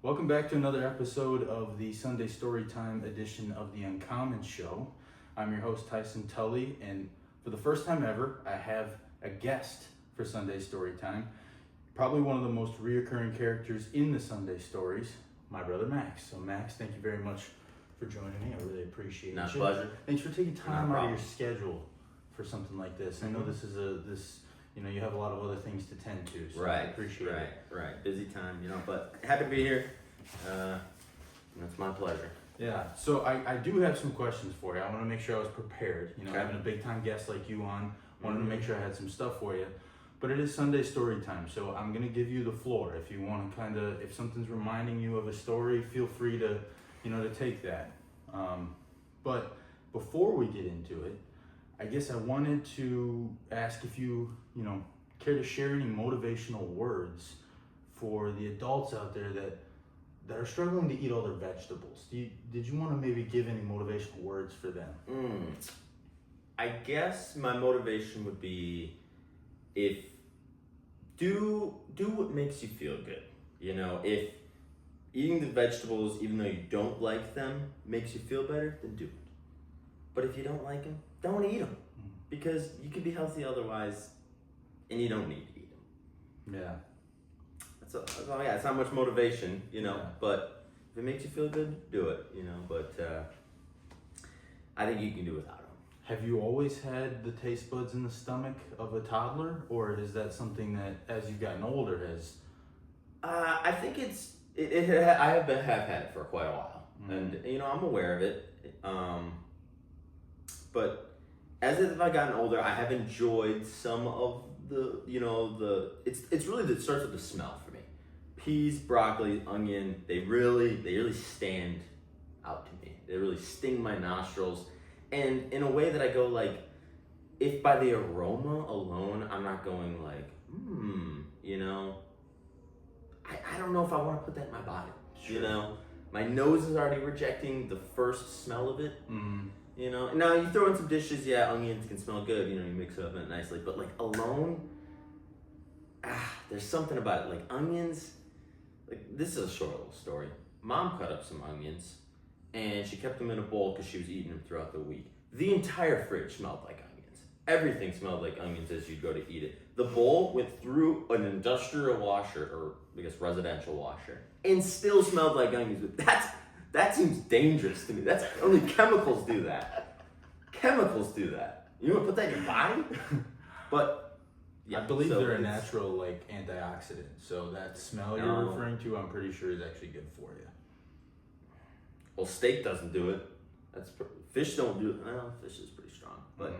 Welcome back to another episode of the Sunday Storytime edition of The Uncommon Show. I'm your host, Tyson Tully, and for the first time ever, I have a guest for Sunday Storytime. Probably one of the most reoccurring characters in the Sunday stories, my brother Max. So Max, thank you very much for joining me. I really appreciate it. Not a pleasure. Thanks for taking time No out of your problem. schedule for something like this. I know this is you have a lot of other things to tend to, so I appreciate it. Right. Busy time, but happy to be here. It's my pleasure. Yeah, so I do have some questions for you. I want to make sure I was prepared. Okay. Having a big time guest like you on, wanted to make sure I had some stuff for you. But it is Sunday story time, so I'm going to give you the floor. If you want to if something's reminding you of a story, feel free to, to take that. But before we get into it, I guess I wanted to ask if you, care to share any motivational words for the adults out there that are struggling to eat all their vegetables. Did you want to maybe give any motivational words for them? I guess my motivation would be if do what makes you feel good. If eating the vegetables, even though you don't like them, makes you feel better, then do it. But if you don't like them, don't eat them. Because you can be healthy otherwise, and you don't need to eat them. Yeah. That's all I got. It's not much motivation, Yeah. but if it makes you feel good, do it, but I think you can do without them. Have you always had the taste buds in the stomach of a toddler, or is that something that, as you've gotten older, has? I think I have had it for quite a while, and I'm aware of it. But as I've gotten older, I have enjoyed some of the it's really it starts with the smell for me. Peas, broccoli, onion, they really stand out to me. They really sting my nostrils, and in a way that I go like, if by the aroma alone I'm not going like, I don't know if I want to put that in my body. Sure. My nose is already rejecting the first smell of it. Now you throw in some dishes, onions can smell good, you mix it up nicely, but like alone, there's something about it. Like onions, this is a short little story. Mom cut up some onions and she kept them in a bowl because she was eating them throughout the week. The entire fridge smelled like onions. Everything smelled like onions as you go to eat it. The bowl went through an industrial washer, or I guess residential washer, and still smelled like onions. But that seems dangerous to me. That's only chemicals do that. Chemicals do that. You want to put that in your body? But I believe they're a natural antioxidant. So that smell you're referring to, I'm pretty sure is actually good for you. Well, steak doesn't do it. Fish don't do it. Well, fish is pretty strong, but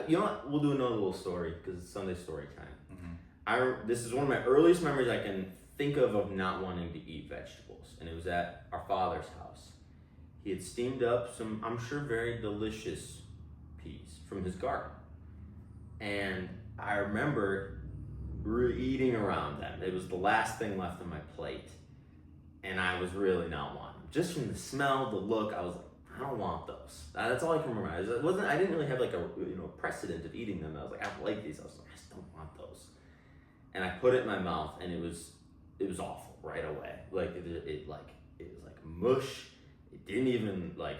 you know what? We'll do another little story because it's Sunday story time. This is one of my earliest memories I can think of not wanting to eat vegetables, and it was at our father's house. He had steamed up some, I'm sure, very delicious peas from his garden, and I remember eating around them. It was the last thing left on my plate, and I was really not wanting them. Just from the smell, the look, I was like, I don't want those. That's all I can remember. I didn't really have like a precedent of eating them. I was like, I like these. I was like, I just don't want those. And I put it in my mouth, and it was awful right away. It was like mush. It didn't even my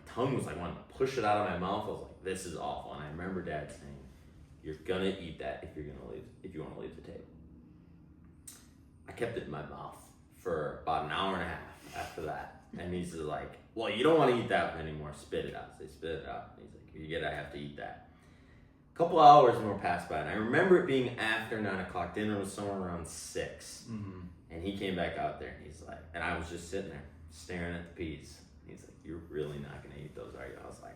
tongue was like wanting to push it out of my mouth. I was like, this is awful. And I remember Dad saying, you're gonna eat that if you want to leave the table. I kept it in my mouth for about an hour and a half after that. And he's just like, well, you don't want to eat that one anymore. Spit it out. I say, spit it out. And he's like, you get it, I have to eat that. A couple hours more passed by, and I remember it being after 9 o'clock. Dinner was somewhere around 6. And he came back out there, and he's like, and I was just sitting there staring at the peas. He's like, you're really not going to eat those, are you? I was like,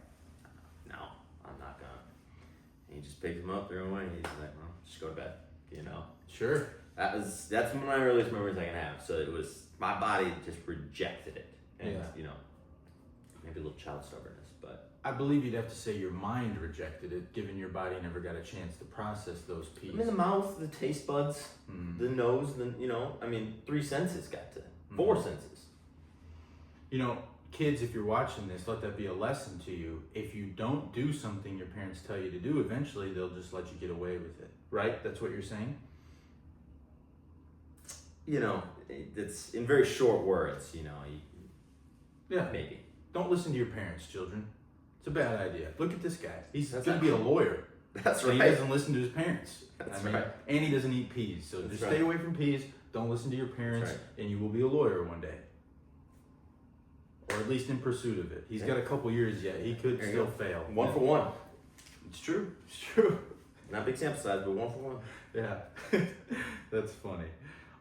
no, I'm not going to. And he just picked them up, threw them away, and he's like, well, just go to bed, Sure. That's one of my earliest memories I can have. So it was, my body just rejected it. And, maybe a little child stubbornness, but. I believe you'd have to say your mind rejected it, given your body never got a chance to process those peas. I mean, the mouth, the taste buds, the nose, 3 senses got to, 4 senses. Kids, if you're watching this, let that be a lesson to you. If you don't do something your parents tell you to do, eventually they'll just let you get away with it. Right? That's what you're saying? you know, it's in very short words, you know, Yeah. maybe. Don't listen to your parents, children. It's a bad idea. Look at this guy. He's That's going to be a right. lawyer. That's And right. he doesn't listen to his parents. That's right. And he doesn't eat peas. So That's just right. stay away from peas. Don't listen to your parents, That's and you will be a lawyer one day. Or at least in pursuit of it. He's got a couple years yet. He could There you still go. fail. 1 for 1. It's true. It's true. Not big sample size, but 1 for 1. Yeah. That's funny.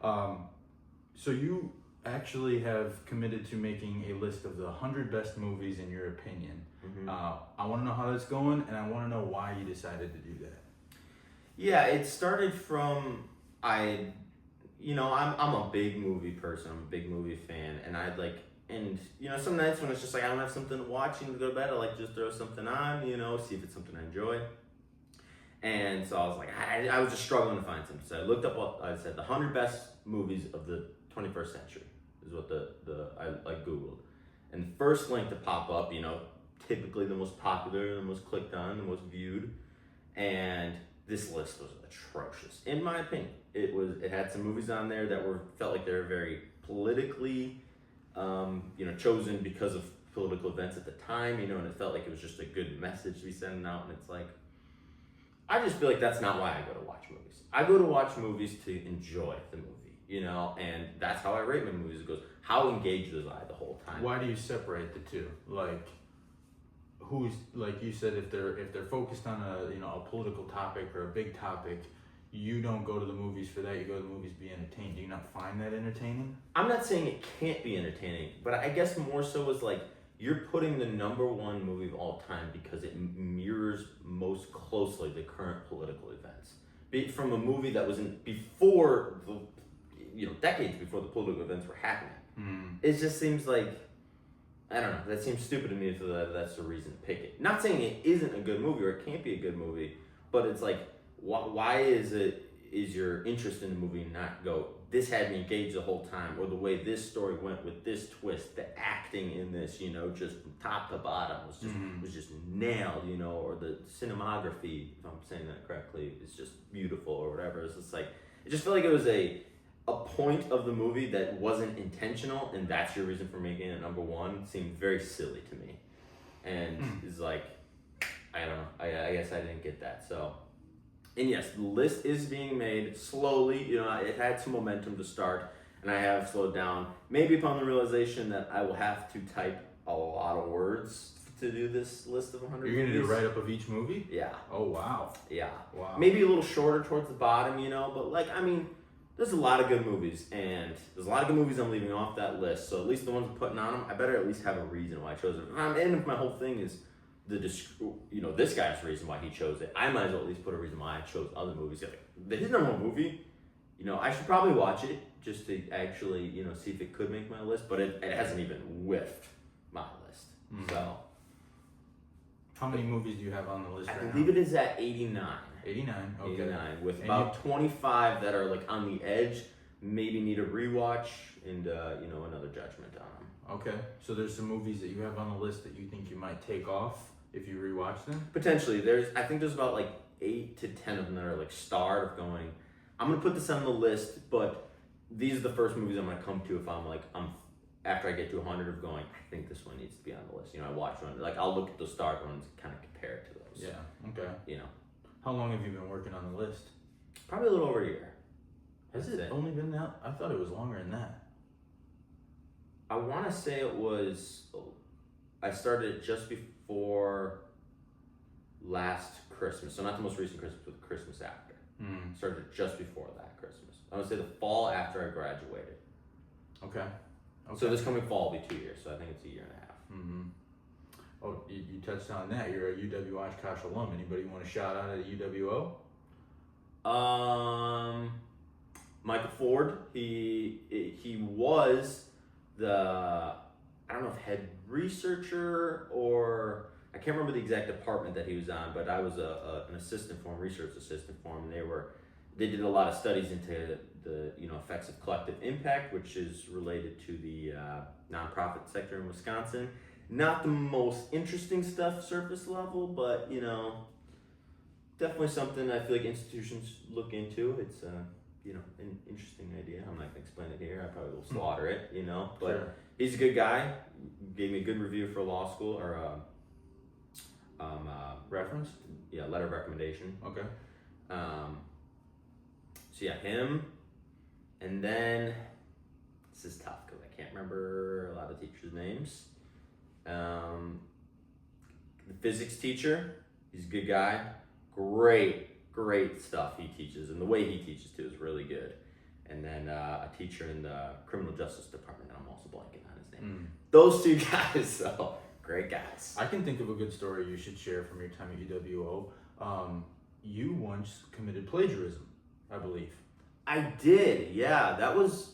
So you actually have committed to making a list of the 100 best movies in your opinion. Mm-hmm. I want to know how that's going, and I want to know why you decided to do that. Yeah, it started from I'm a big movie person. I'm a big movie fan, and some nights when it's just like I don't have something to watch and to go to bed, I like just throw something on, see if it's something I enjoy. And so I was like, I was just struggling to find something. So I looked up I said the 100 best movies of the 21st century is what I Googled, and the first link to pop up, typically the most popular, the most clicked on, the most viewed, and this list was atrocious in my opinion. It had some movies on there that felt like they were very politically, chosen because of political events at the time, and it felt like it was just a good message to be sending out, and it's like, I just feel like that's not why I go to watch movies. I go to watch movies to enjoy the movie, and that's how I rate my movies. It goes, how engaged was I the whole time? Why do you separate the two? Like, who's, like you said, if they're focused on a political topic or a big topic, you don't go to the movies for that. You go to the movies to be entertained. Do you not find that entertaining? I'm not saying it can't be entertaining, but I guess more so is like, you're putting the #1 movie of all time because it mirrors most closely the current political events. Be it from a movie that was before decades before the political events were happening. It just seems like, I don't know, that seems stupid to me, so that's the reason to pick it. Not saying it isn't a good movie or it can't be a good movie, but it's like, why is your interest in the movie not go, this had me engaged the whole time, or the way this story went with this twist, the acting in this, just from top to bottom was just nailed, or the cinematography, if I'm saying that correctly, is just beautiful or whatever. It's just like, it just felt like it was a point of the movie that wasn't intentional, and that's your reason for making it #1 seemed very silly to me. And it's like, I don't know, I guess I didn't get that, so. And yes, the list is being made slowly. It had some momentum to start, and I have slowed down. Maybe upon the realization that I will have to type a lot of words to do this list of 100 You're going to movies. do a write-up of each movie? Yeah. Oh, wow. Yeah. Wow. Maybe a little shorter towards the bottom, but there's a lot of good movies, and there's a lot of good movies I'm leaving off that list. So at least the ones I'm putting on them, I better at least have a reason why I chose it. And if my whole thing is this guy's reason why he chose it, I might as well at least put a reason why I chose other movies. Like, his #1 movie, I should probably watch it just to actually, see if it could make my list, but it hasn't even whiffed my list. So. How many movies do you have on the list I right now? believe it is at 89. 89, okay. 89, with And about 25 that are like on the edge, maybe need a rewatch, and another judgment on them. Okay, so there's some movies that you have on the list that you think you might take off if you rewatch them? Potentially, I think there's about like 8 to 10 of them that are like starred of going, I'm gonna put this on the list, but these are the first movies I'm gonna come to if I'm after I get to 100 of going, I think this one needs to be on the list. I watch one, like I'll look at the starred ones and kind of compare it to those. Yeah, okay. How long have you been working on the list? Probably a little over a year. Has it only been that? I thought it was longer than that. I want to say I started it just before last Christmas. So not the most recent Christmas, but the Christmas after. Started it just before that Christmas. I would say the fall after I graduated. Okay. So this coming fall will be 2 years. So I think it's a year and a half. Oh, you touched on that. You're a UW Oshkosh alum. Anybody want to shout out at UWO? Michael Ford. He was I don't know if head researcher or I can't remember the exact department that he was on, but I was an assistant for him, research assistant for him. They did a lot of studies into the effects of collective impact, which is related to the nonprofit sector in Wisconsin. Not the most interesting stuff surface level, but definitely something I feel like institutions look into. It's an interesting idea. I'm not gonna explain it here. I probably will slaughter it, but Sure. he's a good guy. Gave me a good review for law school or Reference? letter of recommendation. Okay. So yeah, him, and then this is tough because I can't remember a lot of teachers' names. The physics teacher, he's a good guy. Great stuff he teaches, and the way he teaches too is really good. And then a teacher in the criminal justice department, and I'm also blanking on his name. Those two guys, so great guys. I can think of a good story you should share from your time at UWO. You once committed plagiarism, I believe. I did, yeah. That was.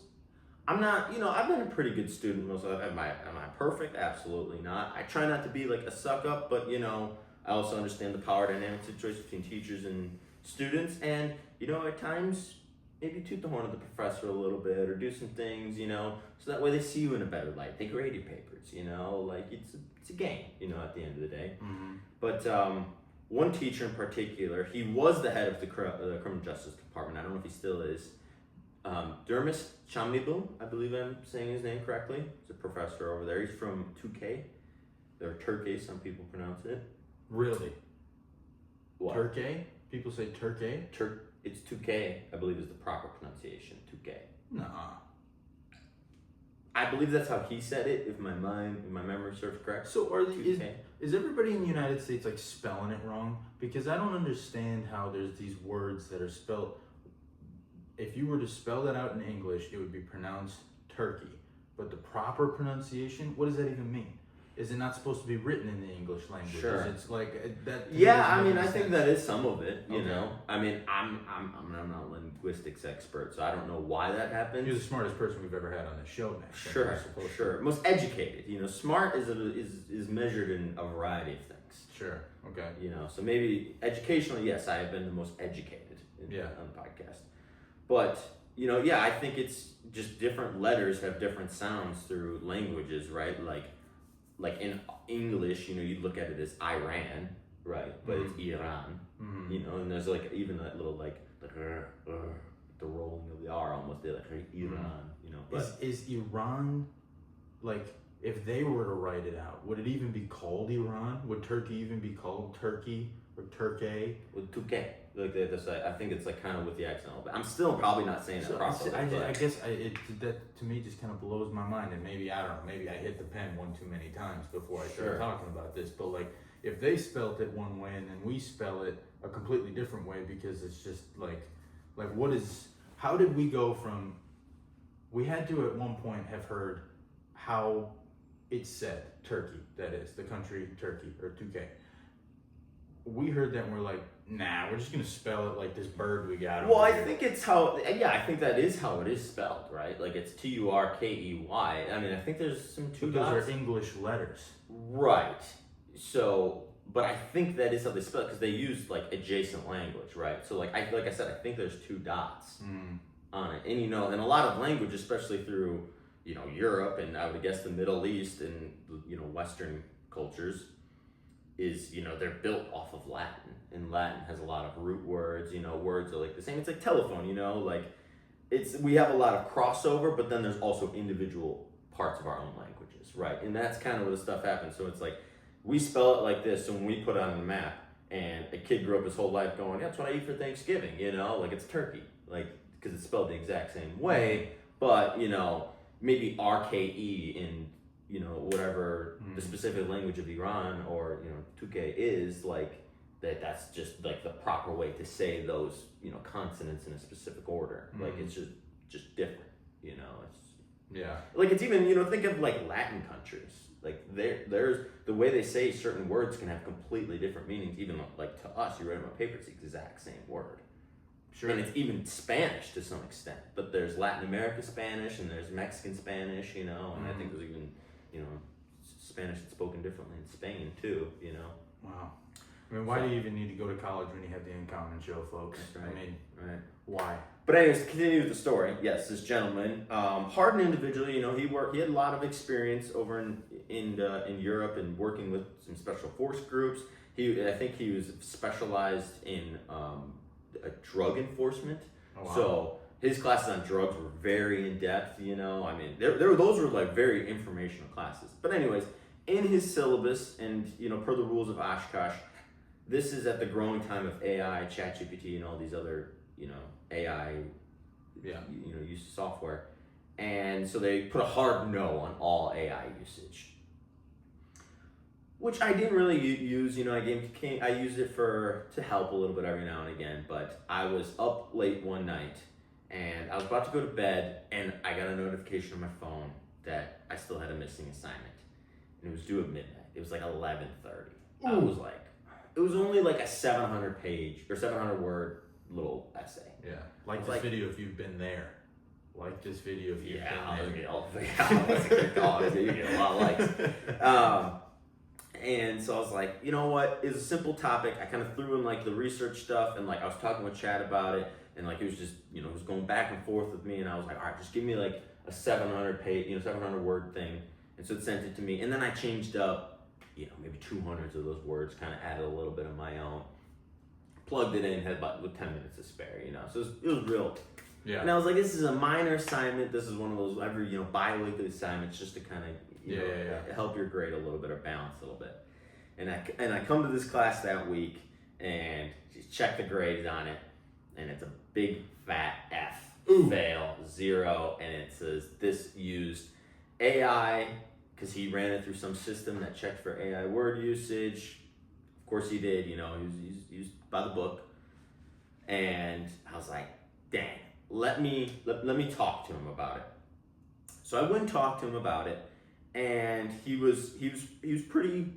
I'm not, I've been a pretty good student most of the time. Am I perfect? Absolutely not. I try not to be like a suck up, but I also understand the power dynamic situation between teachers and students, and at times maybe toot the horn of the professor a little bit or do some things, so that way they see you in a better light. They grade your papers, like it's a game, at the end of the day. Mm-hmm. But one teacher in particular, he was the head of the criminal justice department. I don't know if he still is. Dermis Chamibul, I believe I'm saying his name correctly. He's a professor over there. He's from Turkey. Or Turkey, some people pronounce it. Really? What? Turkey? People say Turkey? It's Turkey, I believe is the proper pronunciation. Turkey. Nah. I believe that's how he said it, if my memory serves correct. So is everybody in the United States like spelling it wrong? Because I don't understand how there's these words that are spelled. If you were to spell that out in English, it would be pronounced turkey. But the proper pronunciation, what does that even mean? Is it not supposed to be written in the English language? Sure. It's like that. Yeah, I think that is some of it. Okay. I mean, I'm not a linguistics expert, so I don't know why that happens. You're the smartest person we've ever had on this show, Max. Sure. Most educated. Smart is measured in a variety of things. Sure. Okay. So maybe educationally, yes, I have been the most educated on the podcast. But I think it's just different letters have different sounds through languages, right? Like in English, you'd look at it as Iran, right? But it's Iran, and there's like even that little like the rolling of the R almost there, like Iran, But is Iran, like, if they were to write it out, would it even be called Iran? Would Turkey even be called Turkey or Turkey? With Turkey. Like this, I think it's like kind of with the accent, but I'm still probably not saying that properly. I guess that to me just kind of blows my mind, and maybe I don't know, maybe I hit the pen one too many times before I started talking about this. But like, if they spelt it one way and then we spell it a completely different way, because it's just like how did we go from? We had to at one point have heard how it's said, Turkey, that is the country Turkey or Turkey. We heard that and we're like, nah, we're just gonna spell it like this bird we got. Well, I think it's how. Yeah, I think that is how it is spelled, right? Like it's Turkey. I mean, I think there's some two dots. Those are English letters, right? So, but I think that is how they spell it because they use like adjacent language, right? So, like I said, I think there's two dots on it, and in a lot of language, especially through Europe and I would guess the Middle East and Western cultures. Is they're built off of Latin, and Latin has a lot of root words. Words are like the same. It's like telephone. We have a lot of crossover, but then there's also individual parts of our own languages, right? And that's kind of where the stuff happens. So it's like we spell it like this, so when we put it on the map, and a kid grew up his whole life going, "That's what I eat for Thanksgiving," like it's turkey, like because it's spelled the exact same way, but maybe RKE in whatever the specific language of Iran or Turkey is, like that's just like the proper way to say those consonants in a specific order. Like it's just different. It's like it's even think of like Latin countries. Like there's the way they say certain words can have completely different meanings. Even like to us, you read them on paper, it's the exact same word. Sure. And it's even Spanish to some extent. But there's Latin America Spanish and there's Mexican Spanish, and I think there's even Spanish that's spoken differently in Spain too, Wow. I mean, why do you even need to go to college when you have the Uncommon Show, folks? Right. I mean, right. Why? But anyways, to continue with the story. Yes, this gentleman, hardened individual. He had a lot of experience over in Europe and working with some special force groups. I think he was specialized in drug enforcement. Oh, wow. So His classes on drugs were very in depth, you know. I mean, those were like very informational classes. But anyways, in his syllabus, and you know, per the rules of Oshkosh, this is at the growing time of AI, ChatGPT, and all these other, you know, AI, you know, use of software. And so they put a hard no on all AI usage, which I didn't really use. You know, I used it to help a little bit every now and again. But I was up late one night, and I was about to go to bed, and I got a notification on my phone that I still had a missing assignment, and it was due at midnight. It was like 11:30. I was like, it was only like a 700-page or 700-word little essay. Yeah, like this video if you've been there. Like this video if you've been there. You get a lot of likes. And so I was like, you know what? It's a simple topic. I kind of threw in like the research stuff, and like I was talking with Chad about it, and like it was just, you know, it was going back and forth with me, and I was like, all right, just give me like a 700-page, you know, 700-word thing. And so it sent it to me, and then I changed up, you know, maybe 200 of those words, kind of added a little bit of my own, plugged it in, had about 10 minutes to spare, you know. So it was real. Yeah. And I was like, this is a minor assignment. This is one of those every, you know, bi-weekly assignments just to kind of, you know, help your grade a little bit or balance a little bit. And I come to this class that week and just check the grades on it, and it's a big fat F. Fail, 0, and it says this used AI, because he ran it through some system that checked for AI word usage. Of course he did, you know, he was by the book. And I was like, dang, let me talk to him about it. So I went and talked to him about it, and he was pretty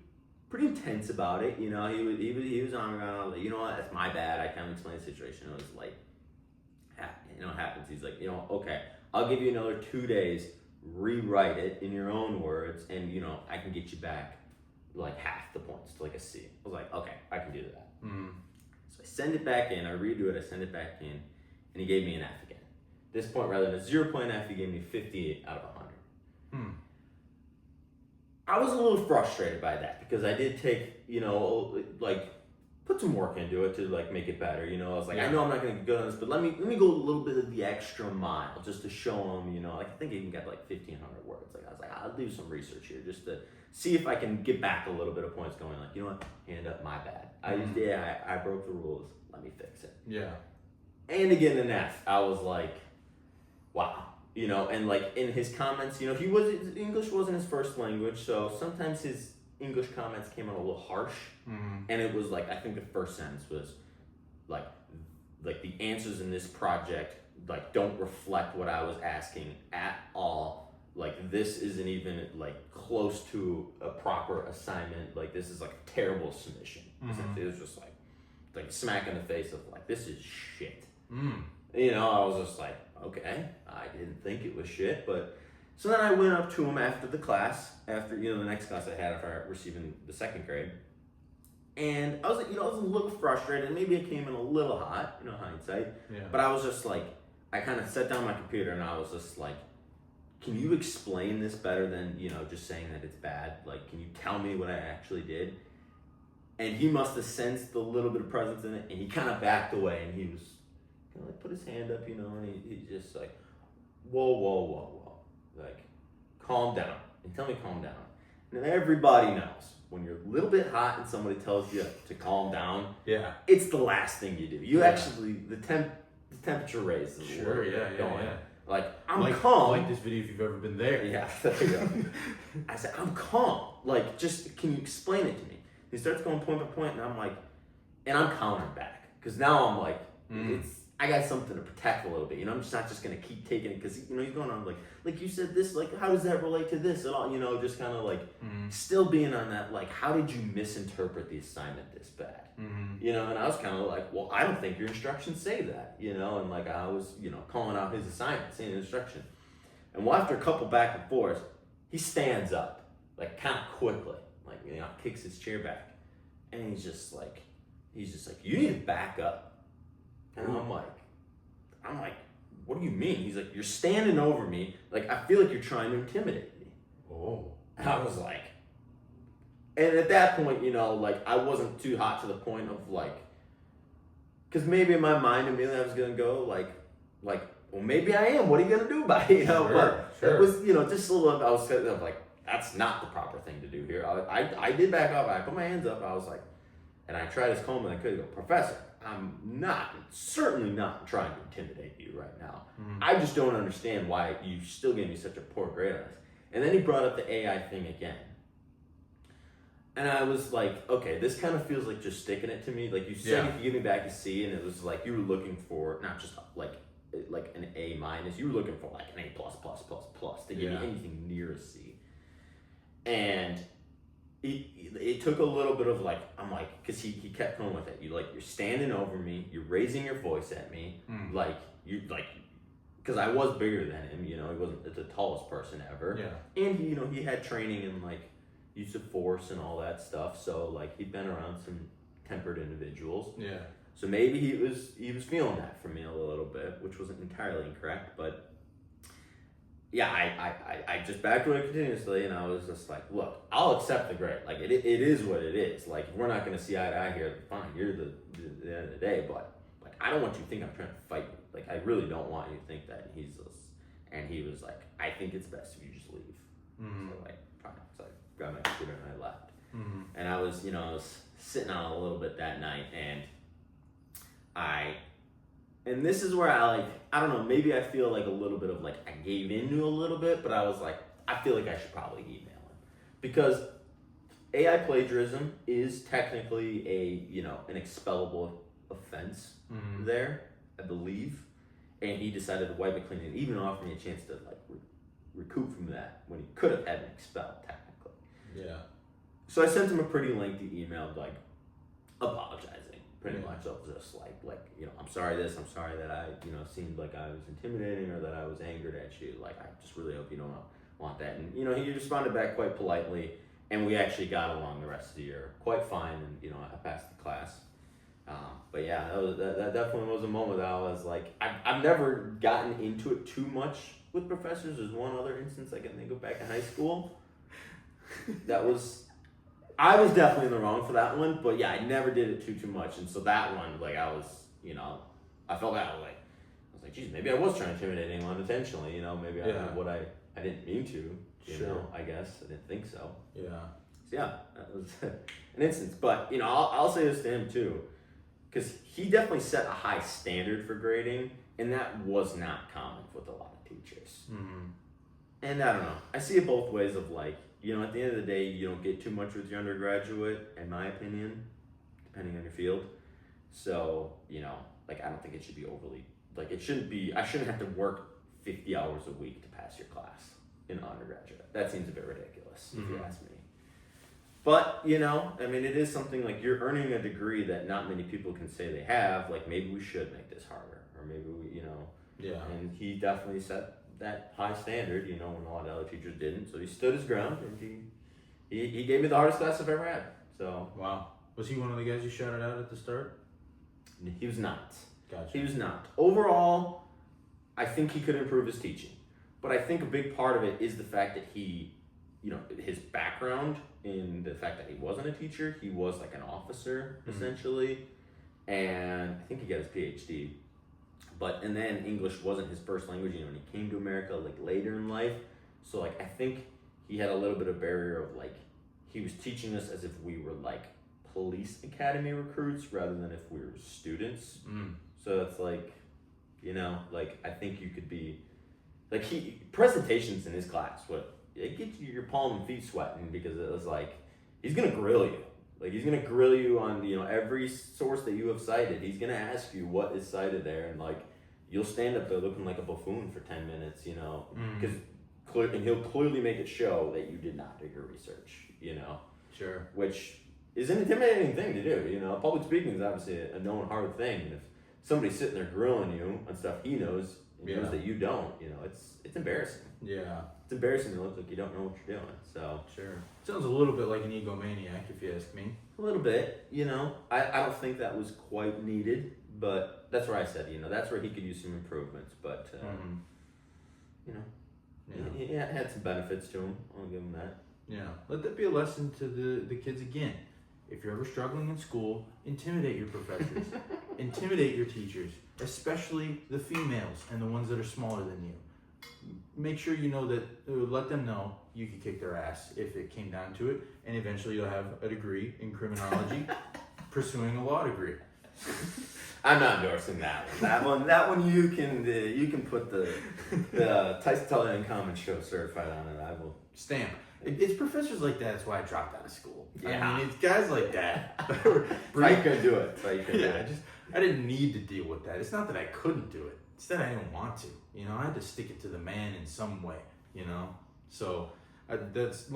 intense about it. You know, he was on around, like, you know what, that's my bad. I kind of explained the situation. It was like, you know, it happens. He's like, you know, okay, I'll give you another 2 days, rewrite it in your own words, and, you know, I can get you back like half the points to like a C. I was like, okay, I can do that. Mm-hmm. So I send it back in, I redo it, I send it back in, and he gave me an F again. At this point, rather than a 0-point F, he gave me 58 out of 100. I was a little frustrated by that, because I did take, you know, like, put some work into it to like make it better, you know. I was like, I know I'm not gonna be good on this, but let me go a little bit of the extra mile just to show him, you know. Like, I think he even got like 1,500 words. Like, I was like, I'll do some research here just to see if I can get back a little bit of points going. Like, you know what, hand up, my bad. I used AI, I broke the rules. Let me fix it. Yeah. And again, an F. I was like, wow. You know, and like in his comments, you know, English wasn't his first language, so sometimes his English comments came out a little harsh. And it was like, I think the first sentence was like the answers in this project like don't reflect what I was asking at all. Like, this isn't even like close to a proper assignment. Like, this is like a terrible submission. It was just like smack in the face of like, this is shit. You know, I was just like, okay, I didn't think it was shit. But so then I went up to him after the class, after, you know, the next class I had after receiving the second grade. And I was, you know, I was a little frustrated. Maybe it came in a little hot, you know, hindsight. Yeah. But I was just like, I kind of set down my computer and I was just like, can you explain this better than, you know, just saying that it's bad? Like, can you tell me what I actually did? And he must have sensed a little bit of presence in it, and he kind of backed away, and he was kind of like put his hand up, you know, and he just like, whoa, like, calm down, and tell me calm down. And everybody knows when you're a little bit hot and somebody tells you to calm down, it's the last thing you do. You actually, the temperature raises a little bit going. Like, I'm calm. Like this video if you've ever been there. Yeah, there you go. I said, I'm calm. Like, just, can you explain it to me? He starts going point by point, and I'm like, and I'm countering back. Because now I'm like, I got something to protect a little bit. You know, I'm just not just going to keep taking it. Because, you know, he's going on like you said this, like, how does that relate to this at all? You know, just kind of like, still being on that, like, how did you misinterpret the assignment this bad? You know, and I was kind of like, well, I don't think your instructions say that, you know, and like I was, you know, calling out his assignment, saying the instruction. And well, after a couple back and forth, he stands up, like, kind of quickly, like, you know, kicks his chair back. And he's just like, you need to back up. And I'm like, what do you mean? He's like, you're standing over me. Like, I feel like you're trying to intimidate me. And I was like, and at that point, you know, like, I wasn't too hot to the point of like, because maybe in my mind immediately I was going to go like, well, maybe I am. What are you gonna do about it? But it was, just a little. I was like, that's not the proper thing to do here. I did back up. I put my hands up. I was like, and I tried as calm as I could. Go, Professor, I'm certainly not trying to intimidate you right now. I just don't understand why you still gave me such a poor grade on this. And then he brought up the AI thing again. And I was like, okay, this kind of feels like just sticking it to me. Like you said, you could give me back a C, and it was like you were looking for not just like an A minus. You were looking for like an A plus to give me anything near a C. And it took a little bit of like, I'm like, because he kept going with it. You're standing over me, you're raising your voice at me, because I was bigger than him. He wasn't the tallest person ever. Yeah. And he had training in like use of force and all that stuff. So like he'd been around some tempered individuals. Yeah. So maybe he was feeling that from me a little bit, which wasn't entirely incorrect, but yeah, I just backed away continuously, and I was just like, look, I'll accept the grade. Like it is what it is. Like we're not gonna see eye to eye here. Fine, you're the end of the day, but like I don't want you to think I'm trying to fight you. Like I really don't want you to think that. And he was like, I think it's best if you just leave. So like fine. So I grabbed my computer and I left. And I was sitting on a little bit that night, and this is where I don't know, maybe I feel like a little bit of like I gave into a little bit, but I was like, I feel like I should probably email him. Because AI plagiarism is technically an expellable offense there, I believe. And he decided to wipe it clean and even offered me a chance to like recoup from that when he could have had me expelled technically. Yeah. So I sent him a pretty lengthy email like apologizing. Pretty much, it was just like I'm sorry this, I'm sorry that I seemed like I was intimidating or that I was angered at you. Like I just really hope you don't want that. And he responded back quite politely, and we actually got along the rest of the year quite fine. And I passed the class. But yeah, that definitely was a moment that I was like, I've never gotten into it too much with professors. There's one other instance I can think of back in high school. I was definitely in the wrong for that one, but yeah, I never did it too much. And so that one, like I was, I felt that way. I was like, geez, maybe I was trying to intimidate anyone intentionally, maybe I did what I didn't mean to, I guess. I didn't think so. Yeah. So yeah, that was an instance. But, I'll say this to him too, because he definitely set a high standard for grading, and that was not common with a lot of teachers. And I don't know, I see it both ways of like, at the end of the day, you don't get too much with your undergraduate, in my opinion, depending on your field. So, like I don't think it should be overly, like it shouldn't be, I shouldn't have to work 50 hours a week to pass your class in undergraduate. That seems a bit ridiculous, if you ask me. But, I mean, it is something like you're earning a degree that not many people can say they have. Like maybe we should make this harder, or maybe we, Yeah. And he definitely set that high standard, when a lot of other teachers didn't. So he stood his ground, and he gave me the hardest class I've ever had. So wow, was he one of the guys you shouted out at the start? He was not. Gotcha. He was not. Overall, I think he could improve his teaching, but I think a big part of it is the fact that he, his background in the fact that he wasn't a teacher, he was like an officer essentially, and I think he got his PhD. And then English wasn't his first language, when he came to America like later in life. So like I think he had a little bit of barrier of like he was teaching us as if we were like police academy recruits rather than if we were students. So it's like, like I think you could be like presentations in his class, it gets your palm and feet sweating because it was like he's gonna grill you. Like he's gonna grill you on every source that you have cited. He's gonna ask you what is cited there, and like you'll stand up there looking like a buffoon for 10 minutes, because and he'll clearly make it show that you did not do your research, Sure. Which is an intimidating thing to do. Public speaking is obviously a known hard thing, and if somebody's sitting there grilling you on stuff he knows and knows that you don't, it's embarrassing. Yeah. It's embarrassing to look like you don't know what you're doing. So sure. Sounds a little bit like an egomaniac, if you ask me. A little bit, I don't think that was quite needed, but that's where I said, that's where he could use some improvements. But it had some benefits to him. I'll give him that. Yeah. Let that be a lesson to the kids again. If you're ever struggling in school, intimidate your professors. Intimidate your teachers, especially the females and the ones that are smaller than you. Make sure you know that, let them know you could kick their ass if it came down to it, and eventually you'll have a degree in criminology, pursuing a law degree. I'm not endorsing that one. That one you can put the Tyson Tully Uncommon Show certified on it. I will stamp. It's professors like that. That's why I dropped out of school. Yeah. I mean, it's guys like that. I couldn't do it. I didn't need to deal with that. It's not that I couldn't do it. It's that I didn't want to. You know, I had to stick it to the man in some way. You know, so that's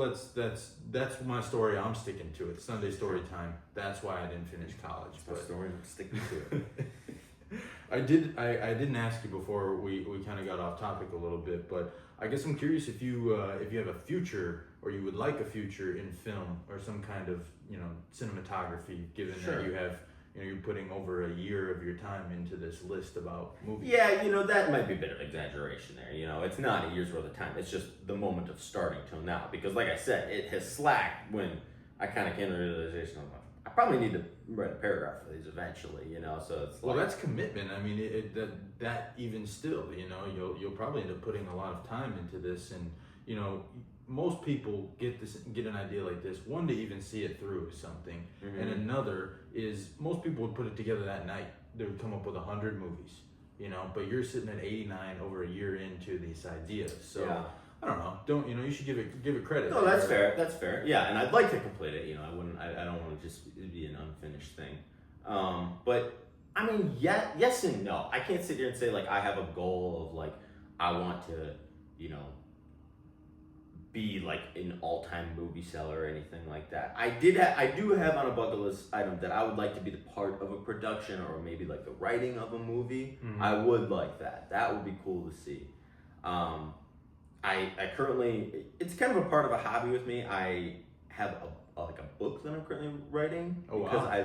my story. I'm sticking to it. Sunday story time. That's why I didn't finish college. But story, I'm sticking to it. I didn't ask you before we kind of got off topic a little bit, but I guess I'm curious if you have a future, or you would like a future in film or some kind of, you know, cinematography, given that you have, you know, you're putting over a year of your time into this list about movies. Yeah, you know, that might be a bit of exaggeration there. You know, it's not a year's worth of time. It's just the moment of starting till now. Because like I said, it has slacked when I kind of came to the realization of, I probably need to write a paragraph for these eventually, you know, so it's well, that's commitment. I mean, that even still, you know, you'll probably end up putting a lot of time into this, and, you know, most people get an idea like this, one, to even see it through is something, and another is most people would put it together that night. They would come up with 100 movies, you know, but you're sitting at 89 over a year into these ideas, so yeah. I don't know. You should give it credit. No, that's fair. That's fair. Yeah, and I'd like to complete it. You know, I don't want to just be an unfinished thing. But I mean, yes and no. I can't sit here and say like I have a goal of like I want to, you know, be like an all-time movie seller or anything like that. I do have on a bucket list item that I would like to be the part of a production or maybe like the writing of a movie. I would like that. That would be cool to see. I currently, it's kind of a part of a hobby with me. I have a book that I'm currently writing because I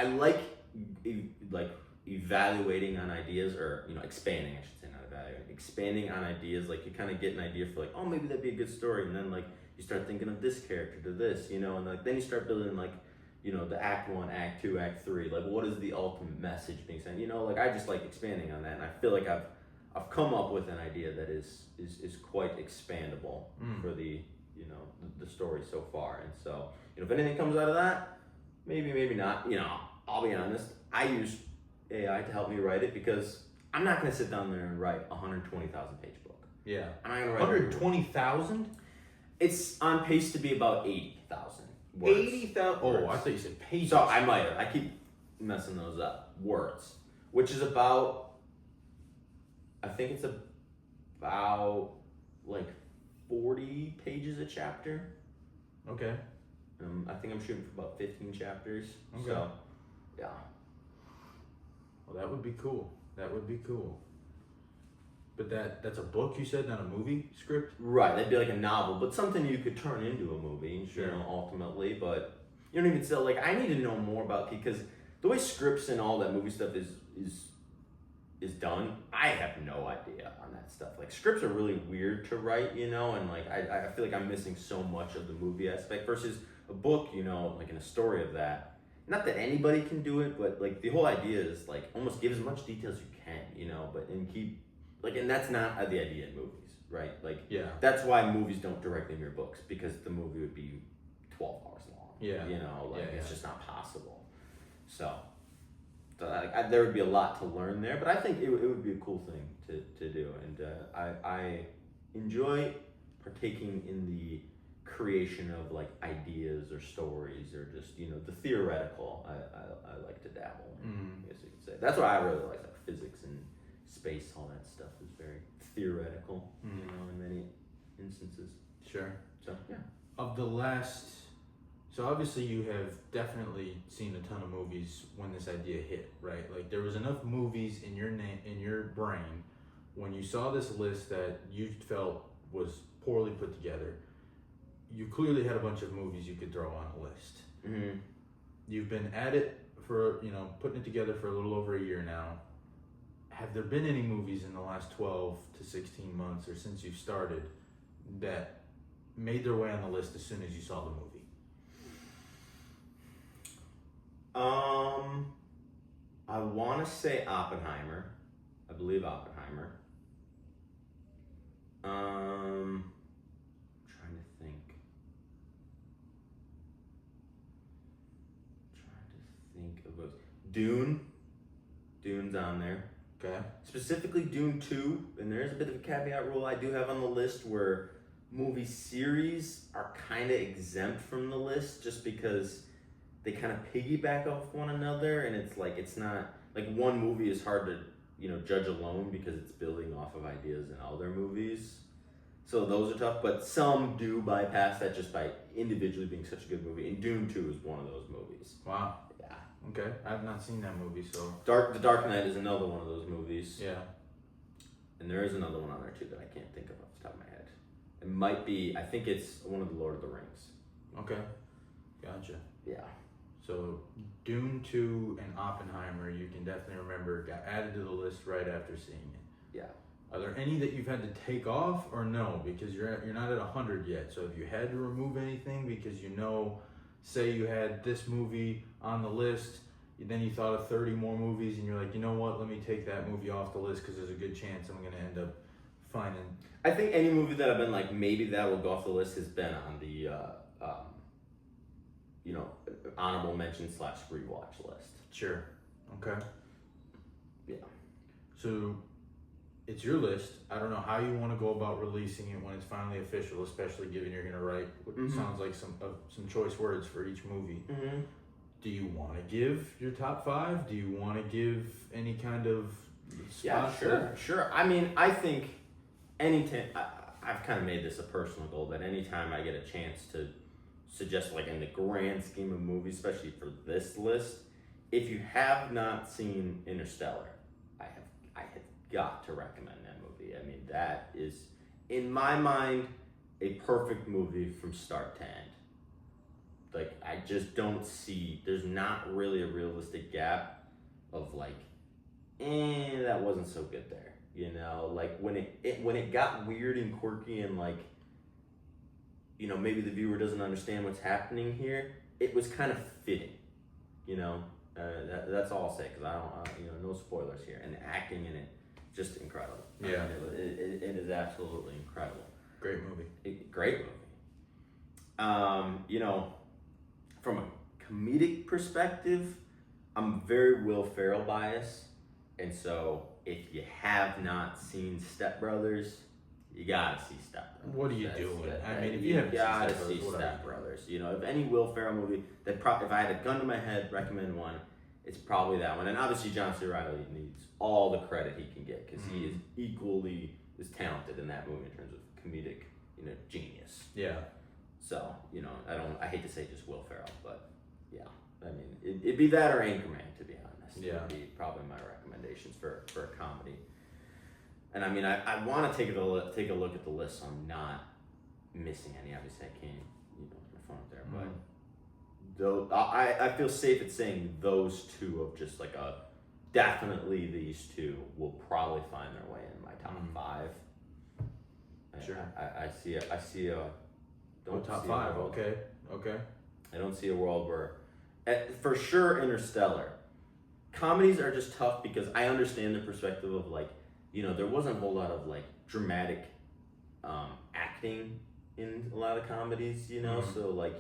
like evaluating on ideas, or, you know, expanding, I should say, not evaluating, expanding on ideas. Like you kind of get an idea for like, oh, maybe that'd be a good story, and then like you start thinking of this character to this, you know, and like then you start building like, you know, the act 1, act 2, act 3, like what is the ultimate message being sent, you know, like I just like expanding on that, and I feel like I've come up with an idea that is quite expandable for the, you know, the story so far. And so, you know, if anything comes out of that, maybe not. You know, I'll be honest, I use AI to help me write it because I'm not going to sit down there and write a 120,000 page book. Yeah. I'm not going to write 120,000? It's on pace to be about 80,000 words. 80,000? Oh, I thought you said pages. So I keep messing those up. Words, which is about, I think it's about like 40 pages a chapter. Okay. I think I'm shooting for about 15 chapters. Okay. So, yeah. Well, that would be cool. But that's a book, you said, not a movie script? Right, that'd be like a novel, but something you could turn into a movie, you know, ultimately. But you don't even sell, like, I need to know more about, because the way scripts and all that movie stuff is done, I have no idea on that stuff. Like, scripts are really weird to write, you know, and like I feel like I'm missing so much of the movie aspect versus a book, you know, like in a story of that. Not that anybody can do it, but like the whole idea is like almost give as much detail as you can, you know, but and keep like, and that's not the idea in movies, right? Like, yeah, that's why movies don't directly mirror books, because the movie would be 12 hours long. Yeah, you know, like it's just not possible. So there would be a lot to learn there, but I think it would be a cool thing to do, and I enjoy partaking in the creation of like ideas or stories or just, you know, the theoretical. I like to dabble in, I guess you could say. That's why I really like physics and space. All that stuff is very theoretical, you know, in many instances. Sure. So yeah. So obviously you have definitely seen a ton of movies when this idea hit, right? Like there was enough movies in your brain when you saw this list that you felt was poorly put together. You clearly had a bunch of movies you could throw on a list. Mm-hmm. You've been at it for, you know, putting it together for a little over a year now. Have there been any movies in the last 12 to 16 months or since you started that made their way on the list as soon as you saw the movie? I want to say Oppenheimer. I believe Oppenheimer. Trying to think. Of those. Dune. Dune's on there. Okay. Specifically Dune 2, and there is a bit of a caveat rule I do have on the list where movie series are kind of exempt from the list just because they kind of piggyback off one another, and it's not like one movie is hard to judge alone because it's building off of ideas in other movies. So those are tough, but some do bypass that just by individually being such a good movie. And Dune 2 is one of those movies. Wow. Yeah. Okay, I've not seen that movie, so. The Dark Knight is another one of those movies. Yeah. And there is another one on there too that I can't think of off the top of my head. It might be, I think it's one of the Lord of the Rings. Okay. Gotcha. Yeah. So Dune 2 and Oppenheimer, you can definitely remember, got added to the list right after seeing it. Yeah. Are there any that you've had to take off or no? Because you're not at 100 yet. So if you had to remove anything because say you had this movie on the list, then you thought of 30 more movies and you're like, you know what, let me take that movie off the list because there's a good chance I'm going to end up finding. I think any movie that I've been like, maybe that will go off the list has been on the, honorable mention / rewatch list. Sure. Okay. Yeah. So it's your list. I don't know how you want to go about releasing it when it's finally official, especially given you're going to write what sounds like some choice words for each movie. Mm-hmm. Do you want to give your top 5? Do you want to give any kind of spot? Yeah, sure. I mean, I think anytime, I've kind of made this a personal goal that anytime I get a chance to suggest, like in the grand scheme of movies, especially for this list, if you have not seen Interstellar, I have got to recommend that movie. I mean, that is, in my mind, a perfect movie from start to end. Like, I just don't see, there's not really a realistic gap of like, that wasn't so good there. Like when it got weird and quirky and like, maybe the viewer doesn't understand what's happening here, it was kind of fitting, that's all I'll say, because I don't, no spoilers here. And the acting in it, just incredible. Yeah. It is absolutely incredible. Great movie. Great movie. From a comedic perspective, I'm very Will Ferrell biased. And so if you have not seen Step Brothers, you gotta see Step Brothers. What are you doing? I mean, if you you haven't gotta seen see Step Brothers. If any Will Ferrell movie that if I had a gun to my head, recommend one, it's probably that one. And obviously John C. Reilly needs all the credit he can get because he is equally as talented in that movie in terms of comedic, genius. Yeah. So, I hate to say just Will Ferrell, but yeah. I mean, it'd be that or Anchorman, to be honest. Yeah. Would be probably my recommendations for a comedy. And I mean, I want to take a look at the list so I'm not missing any. Obviously, I can't, my phone up there. But though I feel safe at saying those two of just like definitely these two will probably find their way in my top 5. Sure. I see a top 5. Okay. I don't see a world where, for sure, Interstellar. Comedies are just tough because I understand the perspective of like, there wasn't a whole lot of like dramatic acting in a lot of comedies, so like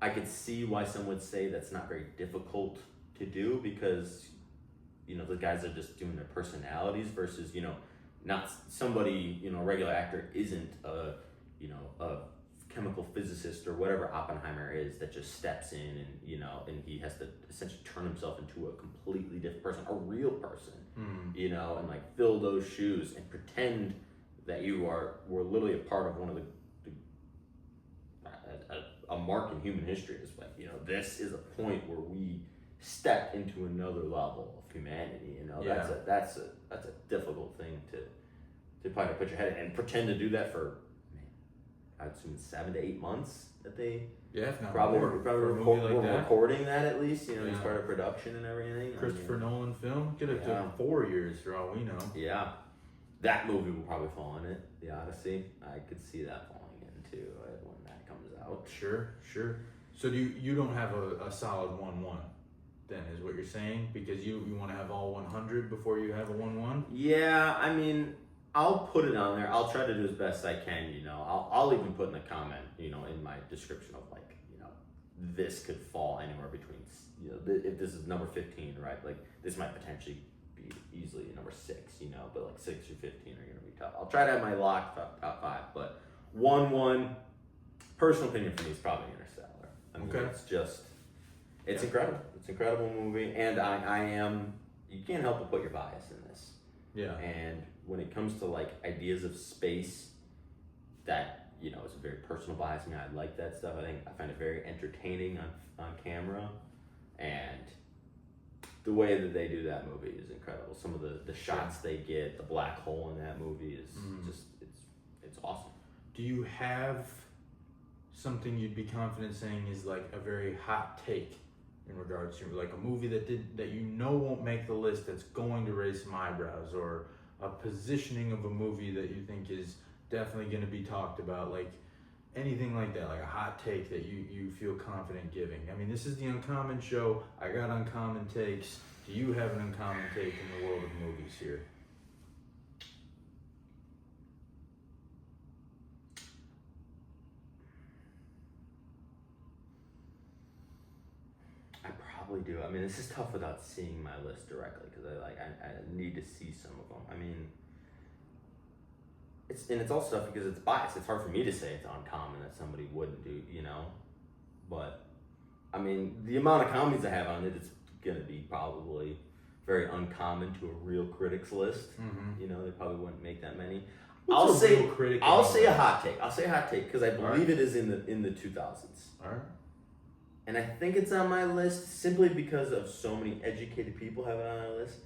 I could see why some would say that's not very difficult to do because, the guys are just doing their personalities versus, not somebody, a regular actor isn't a chemical physicist or whatever Oppenheimer is that just steps in and and he has to essentially turn himself into a completely different person, a real person, and like fill those shoes and pretend that you were literally a part of one of a mark in human history. Is like this is a point where we step into another level of humanity. Yeah. That's a difficult thing to probably put your head in and pretend to do that for. I'd assume 7 to 8 months that they if not probably more, recording that at least. As part of production and everything. Christopher Nolan film could have took 4 years for all we know. Yeah, that movie will probably fall in it. The Odyssey, I could see that falling into when that comes out. Sure. So you don't have a solid 1-1? then, is what you're saying? Because you want to have all 100 before you have a 1-1? Yeah, I mean, I'll put it on there. I'll try to do as best I can, you know. I'll even put in a comment, you know, in my description of like, you know, this could fall anywhere between, you know, if this is number 15, right? Like, this might potentially be easily number 6, you know, but like 6 through 15 are going to be tough. I'll try to have my lock top 5, but 1-1, personal opinion for me is probably Interstellar. I mean, Okay. it's just, it's incredible. It's an incredible movie, and I am, you can't help but put your bias in this. Yeah. And when it comes to like ideas of space, that, you know, is a very personal bias. I mean, I like that stuff. I find it very entertaining on camera, and the way that they do that movie is incredible. Some of the shots they get, the black hole in that movie is just, it's awesome. Do you have something you'd be confident saying is like a very hot take in regards to like a movie that you know won't make the list, that's going to raise some eyebrows, or a positioning of a movie that you think is definitely going to be talked about, like anything like that, like a hot take that you feel confident giving? I mean, this is the Uncommon Show. I got uncommon takes. Do you have an uncommon take in the world of movies here? Do. I mean, this is tough without seeing my list directly, because I need to see some of them. I mean, it's all stuff because it's biased. It's hard for me to say it's uncommon that somebody wouldn't do, you know. But I mean, the amount of comedies I have on it, it's gonna be probably very uncommon to a real critics list. Mm-hmm. You know, they probably wouldn't make that many. I'll say a hot take. I'll say a hot take because I believe it is in the 2000s. All right. And I think it's on my list simply because of so many educated people have it on my list.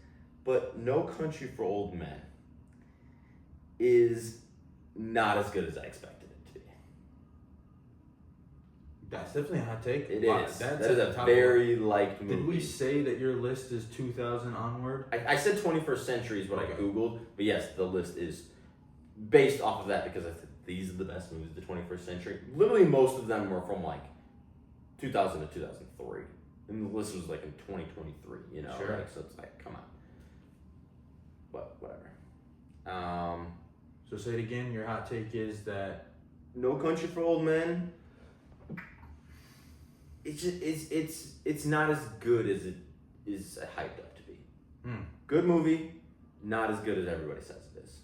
But No Country for Old Men is not as good as I expected it to be. That's definitely a hot take. It wow, is. That's that is a very liked movie. Did we say that your list is 2000 onward? I said 21st century is what I Googled. But yes, the list is based off of that because I said these are the best movies of the 21st century. Literally most of them were from like 2000 to 2003, and the list was like in 2023, you know. Sure. Like, so it's like, come on. But whatever. So say it again. Your hot take is that No Country for Old Men. It's just, it's not as good as it is hyped up to be. Good movie, not as good as everybody says it is.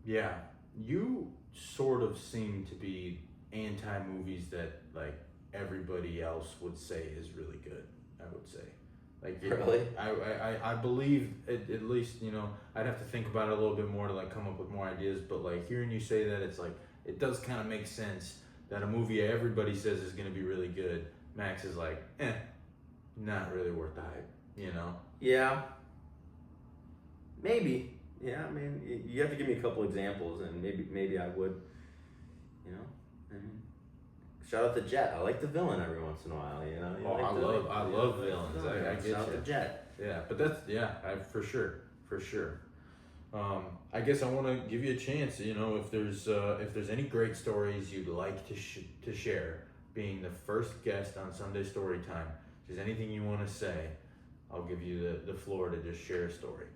Yeah, you sort of seem to be anti-movies that like everybody else would say is really good. I would say, like, really, I believe at least, you know, I'd have to think about it a little bit more to like come up with more ideas. But like hearing you say that, it's like it does kind of make sense that a movie everybody says is going to be really good, Max is like, not really worth the hype, you know? Yeah. Maybe. Yeah. I mean, you have to give me a couple examples, and maybe I would. You know. I mean, shout out to Jet. I like the villain every once in a while. You know. I love villains. I get shout you. out to Jet. Yeah, but that's for sure. I guess I want to give you a chance. You know, if there's any great stories you'd like to share, being the first guest on Sunday Storytime, if there's anything you want to say, I'll give you the floor to just share a story.